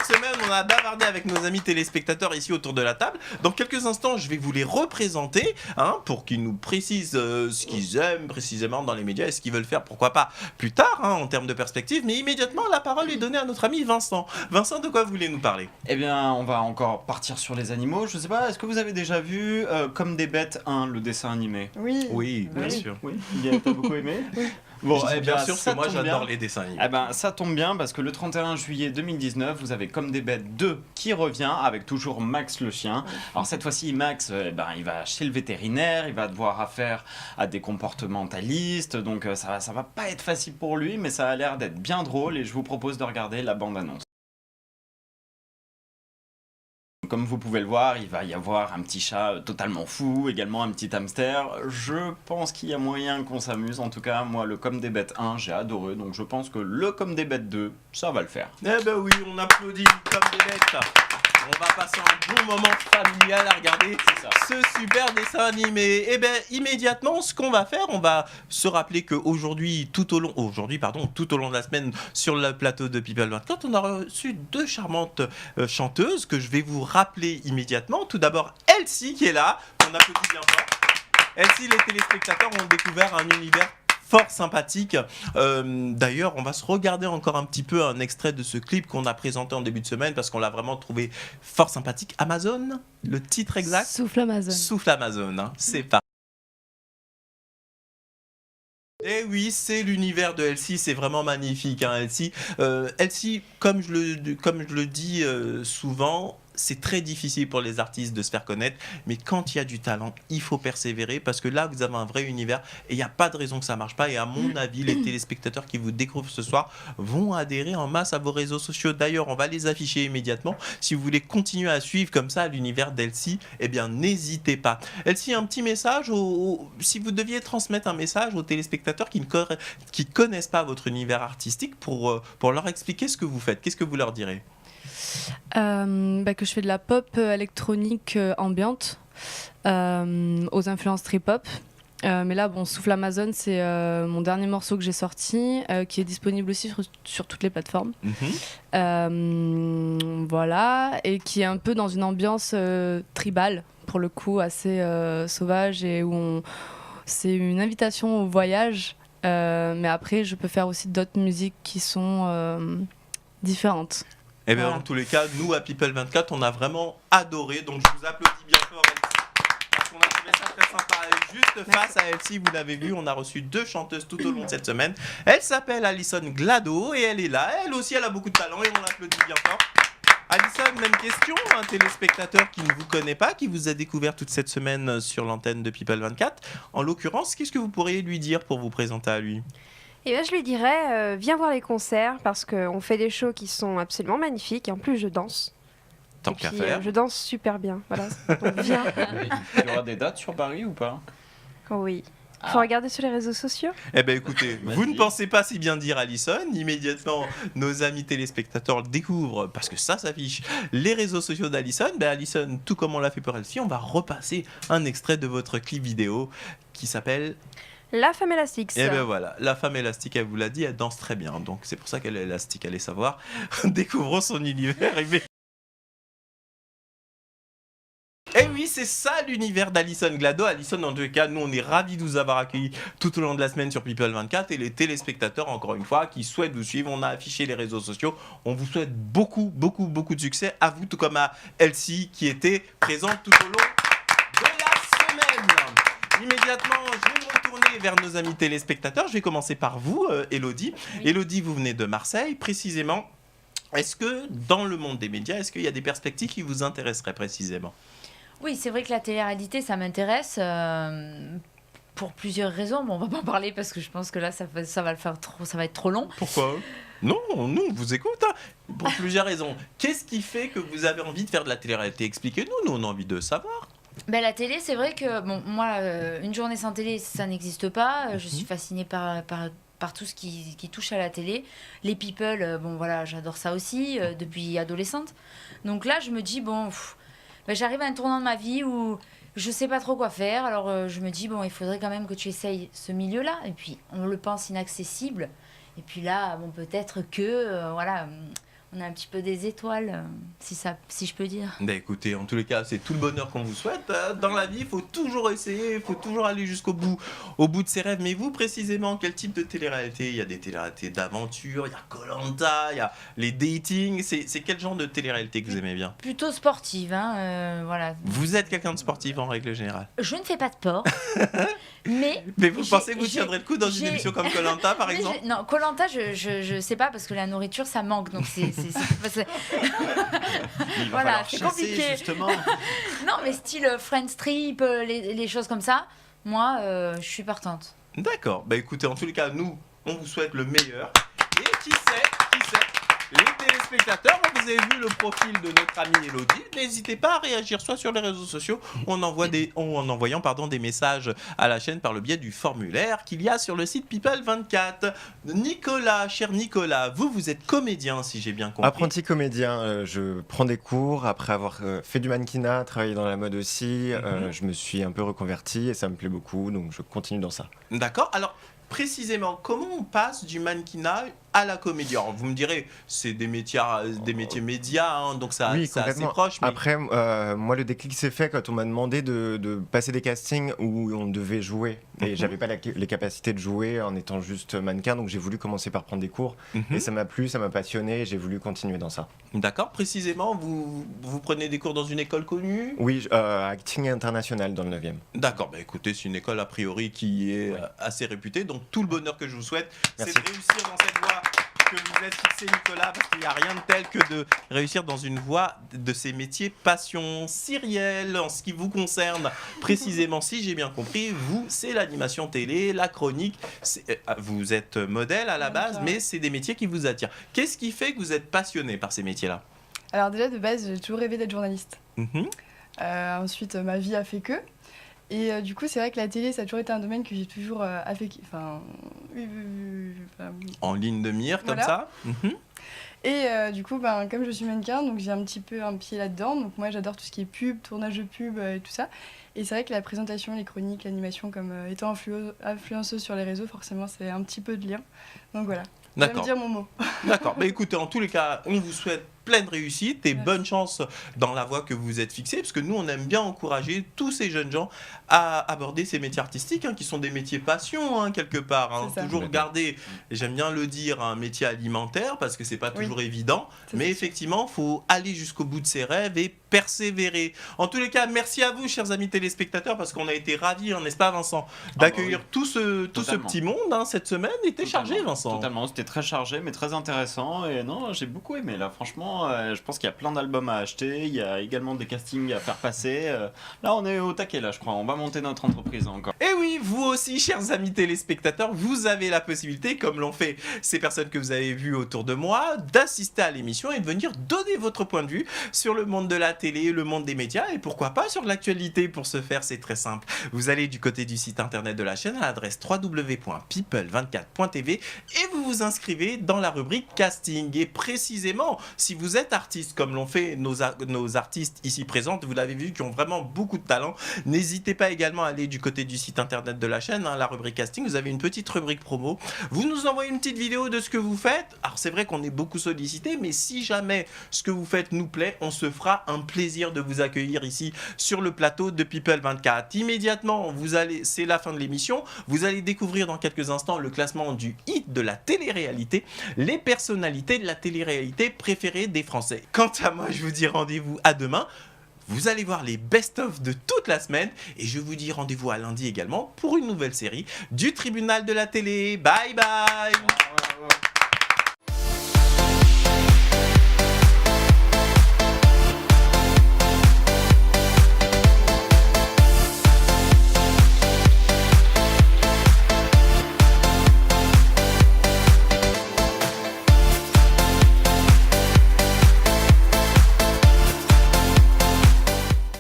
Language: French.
cette semaine, on a bavardé avec nos amis téléspectateurs ici autour de la table. Dans quelques instants, je vais vous les représenter pour qu'ils nous précisent ce qu'ils aiment précisément dans les médias et ce qu'ils veulent faire, pourquoi pas, plus tard, en termes de perspective. Mais immédiatement, la parole est donnée à notre ami Vincent. Vincent, de quoi voulez-nous parler ? Eh bien, on va encore partir sur les animaux. Je sais pas, est-ce que vous avez déjà vu Comme des bêtes 1, le dessin animé ? Oui, bien sûr. Oui, t'as beaucoup aimé ? Bon, Je dis bien sûr que moi j'adore bien. les dessins animés. Eh ben, ça tombe bien parce que le 31 juillet 2019, vous avez Comme des bêtes 2 qui revient avec toujours Max le chien. Alors cette fois-ci, Max, il va chez le vétérinaire, il va devoir affaire à des comportementalistes, donc ça va pas être facile pour lui, mais ça a l'air d'être bien drôle et je vous propose de regarder la bande-annonce. Comme vous pouvez le voir, il va y avoir un petit chat totalement fou, également un petit hamster. Je pense qu'il y a moyen qu'on s'amuse. En tout cas, moi, le Comme des bêtes 1, j'ai adoré. Donc je pense que le Comme des bêtes 2, ça va le faire. Eh ben oui, on applaudit Comme des bêtes. On va passer un bon moment familial à regarder ce super dessin animé. Et bien immédiatement, ce qu'on va faire, on va se rappeler qu'aujourd'hui, tout au long de la semaine, sur le plateau de People 24, on a reçu deux charmantes chanteuses que je vais vous rappeler immédiatement. Tout d'abord, Elsie qui est là, on applaudit bien fort. Elsie, les téléspectateurs ont découvert un univers fort sympathique. D'ailleurs, on va se regarder encore un petit peu un extrait de ce clip qu'on a présenté en début de semaine parce qu'on l'a vraiment trouvé fort sympathique. Amazon, le titre exact ? Souffle Amazon. Souffle Amazon, c'est parti. Et oui, c'est l'univers de Elsie, c'est vraiment magnifique, Elsie. Elsie, comme je le dis souvent, c'est très difficile pour les artistes de se faire connaître, mais quand il y a du talent, il faut persévérer parce que là, vous avez un vrai univers et il n'y a pas de raison que ça ne marche pas. Et à mon avis, les téléspectateurs qui vous découvrent ce soir vont adhérer en masse à vos réseaux sociaux. D'ailleurs, on va les afficher immédiatement. Si vous voulez continuer à suivre comme ça l'univers d'Elsie, eh bien, n'hésitez pas. Elsie, un petit message, si vous deviez transmettre un message aux téléspectateurs qui ne connaissent pas votre univers artistique pour leur expliquer ce que vous faites, qu'est-ce que vous leur direz ? Que je fais de la pop électronique ambiante aux influences trip-hop. Mais là, Souffle Amazon, c'est mon dernier morceau que j'ai sorti, qui est disponible aussi sur toutes les plateformes. Voilà, et qui est un peu dans une ambiance tribale, pour le coup, assez sauvage, et où c'est une invitation au voyage. Mais après, je peux faire aussi d'autres musiques qui sont différentes. Eh bien, voilà. En tous les cas, nous, à People 24, on a vraiment adoré. Donc, je vous applaudis bien fort, Elsie. Parce qu'on a trouvé ça très sympa. Juste face à Elsie, vous l'avez vu, on a reçu deux chanteuses tout au long de cette semaine. Elle s'appelle Alison Glado et elle est là. Elle aussi, elle a beaucoup de talent et on l'applaudit bien fort. Alison, même question, un téléspectateur qui ne vous connaît pas, qui vous a découvert toute cette semaine sur l'antenne de People 24. En l'occurrence, qu'est-ce que vous pourriez lui dire pour vous présenter à lui ? Et bien, je lui dirais, viens voir les concerts parce qu'on fait des shows qui sont absolument magnifiques et en plus je danse. Tant qu'à faire. Je danse super bien, voilà. Donc viens. Il y aura des dates sur Paris ou pas ? Oui. Il faut regarder sur les réseaux sociaux. Eh bien écoutez, vous ne pensez pas si bien dire Alison. Immédiatement, nos amis téléspectateurs le découvrent parce que ça s'affiche. Les réseaux sociaux d'Alison. Alison, tout comme on l'a fait pour Elsie, on va repasser un extrait de votre clip vidéo qui s'appelle... La femme élastique. Et bien voilà, la femme élastique, elle vous l'a dit, elle danse très bien. Donc c'est pour ça qu'elle est élastique, allez savoir. Découvrons son univers. Et oui, c'est ça l'univers d'Alison Glado. Alison, en tout cas, nous on est ravis de vous avoir accueillis tout au long de la semaine sur People 24 et les téléspectateurs, encore une fois, qui souhaitent vous suivre. On a affiché les réseaux sociaux. On vous souhaite beaucoup de succès à vous, tout comme à Elsie qui était présente tout au long de la semaine. Immédiatement, je vais me retourner vers nos amis téléspectateurs. Je vais commencer par vous, Élodie. Oui. Élodie, vous venez de Marseille, précisément. Est-ce que dans le monde des médias, est-ce qu'il y a des perspectives qui vous intéresseraient précisément ? Oui, c'est vrai que la télé-réalité, ça m'intéresse pour plusieurs raisons. Bon, on va pas en parler parce que je pense que là, ça va être trop long. Pourquoi ? Non, nous, on vous écoute. Pour plusieurs raisons. Qu'est-ce qui fait que vous avez envie de faire de la télé-réalité ? Expliquez-nous, nous, on a envie de savoir. La télé, c'est vrai que moi, une journée sans télé, ça n'existe pas. Je suis fascinée par tout ce qui touche à la télé. Les people, j'adore ça aussi depuis adolescente. Donc là, je me dis, j'arrive à un tournant de ma vie où je sais pas trop quoi faire. Alors je me dis, il faudrait quand même que tu essayes ce milieu-là. Et puis, on le pense inaccessible. Et puis là, peut-être que, on a un petit peu des étoiles, si je peux dire. Bah écoutez, en tous les cas, c'est tout le bonheur qu'on vous souhaite. Dans la vie, il faut toujours essayer, il faut toujours aller jusqu'au bout, au bout de ses rêves. Mais vous, précisément, quel type de télé-réalité? Il y a des télé-réalités d'aventure, il y a Koh-Lanta, il y a les dating. C'est quel genre de télé-réalité que vous aimez bien? Plutôt sportive, hein, voilà. Vous êtes quelqu'un de sportif en règle générale? Je ne fais pas de sport, mais... Mais vous pensez que vous tiendrez le coup dans une émission comme Koh-Lanta, par exemple? Non, Koh-Lanta, je sais pas, parce que la nourriture, ça manque, donc c'est voilà, c'est compliqué. Justement. Non, mais style Friends Trip, les choses comme ça, moi, je suis partante. D'accord. Bah écoutez, en tous les cas, nous, on vous souhaite le meilleur. Et qui sait, les téléspectateurs, vous avez vu le profil de notre amie Elodie, n'hésitez pas à réagir soit sur les réseaux sociaux ou en envoyant des messages à la chaîne par le biais du formulaire qu'il y a sur le site People24. Nicolas, cher Nicolas, vous êtes comédien si j'ai bien compris. Apprenti comédien, je prends des cours après avoir fait du mannequinat, travaillé dans la mode aussi, je me suis un peu reconverti et ça me plaît beaucoup, donc je continue dans ça. D'accord, alors précisément, comment on passe du mannequinat à la comédie? Alors, vous me direz, c'est des métiers médias, hein, donc ça, oui, c'est assez complètement. proche. Mais... Après, moi, le déclic s'est fait quand on m'a demandé de passer des castings où on devait jouer. Et j'avais pas les capacités de jouer en étant juste mannequin, donc j'ai voulu commencer par prendre des cours. Et ça m'a plu, ça m'a passionné, et j'ai voulu continuer dans ça. D'accord, précisément, vous prenez des cours dans une école connue? Oui, acting international dans le 9e. D'accord, bah écoutez, c'est une école a priori qui est assez réputée, donc tout le bonheur que je vous souhaite, Merci. c'est de réussir dans cette voie que vous êtes fixé, Nicolas, parce qu'il n'y a rien de tel que de réussir dans une voie de ces métiers passion. Cyrielle, en ce qui vous concerne, précisément, si j'ai bien compris, vous, c'est l'animation télé, la chronique, vous êtes modèle à la base, mais c'est des métiers qui vous attirent. Qu'est-ce qui fait que vous êtes passionné par ces métiers-là? Alors déjà, de base, j'ai toujours rêvé d'être journaliste. Mhm. Ensuite, ma vie a fait que. Et du coup, c'est vrai que la télé, ça a toujours été un domaine que j'ai toujours En ligne de mire, comme Voilà. ça. Mhm. Et du coup, comme je suis mannequin, donc j'ai un petit peu un pied là-dedans. Donc moi, j'adore tout ce qui est pub, tournage de pub et tout ça. Et c'est vrai que la présentation, les chroniques, l'animation, comme étant influenceuse sur les réseaux, forcément, c'est un petit peu de lien. Donc voilà, j'aime D'accord. dire mon mot. D'accord. Mais écoutez, en tous les cas, on vous souhaite pleine réussite et bonne chance dans la voie que vous êtes fixée, parce que nous, on aime bien encourager tous ces jeunes gens à aborder ces métiers artistiques, qui sont des métiers passion, quelque part. C'est ça. Toujours garder, et j'aime bien le dire, un métier alimentaire, parce que c'est pas toujours évident, mais effectivement, il faut aller jusqu'au bout de ses rêves et persévérer. En tous les cas, merci à vous, chers amis téléspectateurs, parce qu'on a été ravis, n'est-ce pas, Vincent, d'accueillir tout ce petit monde. Cette semaine était chargée, Vincent. Totalement, c'était très chargé, mais très intéressant. Et non, j'ai beaucoup aimé là, franchement. Je pense qu'il y a plein d'albums à acheter. Il y a également des castings à faire passer. Là, on est au taquet, là, je crois. On va monter notre entreprise encore. Et oui, vous aussi, chers amis téléspectateurs, vous avez la possibilité, comme l'ont fait ces personnes que vous avez vues autour de moi, d'assister à l'émission et de venir donner votre point de vue sur le monde de la télé, le monde des médias et pourquoi pas sur l'actualité. Pour ce faire, c'est très simple. Vous allez du côté du site internet de la chaîne à l'adresse www.people24.tv et vous vous inscrivez dans la rubrique casting. Et précisément, si vous êtes artiste, comme l'ont fait nos artistes ici présents, vous l'avez vu, qui ont vraiment beaucoup de talent, n'hésitez pas également à aller du côté du site internet de la chaîne, la rubrique casting. Vous avez une petite rubrique promo. Vous nous envoyez une petite vidéo de ce que vous faites. Alors c'est vrai qu'on est beaucoup sollicité, mais si jamais ce que vous faites nous plaît, on se fera un plaisir de vous accueillir ici sur le plateau de People24. Immédiatement, c'est la fin de l'émission. Vous allez découvrir dans quelques instants le classement du hit de la télé-réalité, les personnalités de la télé-réalité préférées des Français. Quant à moi, je vous dis rendez-vous à demain. Vous allez voir les best-of de toute la semaine et je vous dis rendez-vous à lundi également pour une nouvelle série du Tribunal de la télé. Bye bye.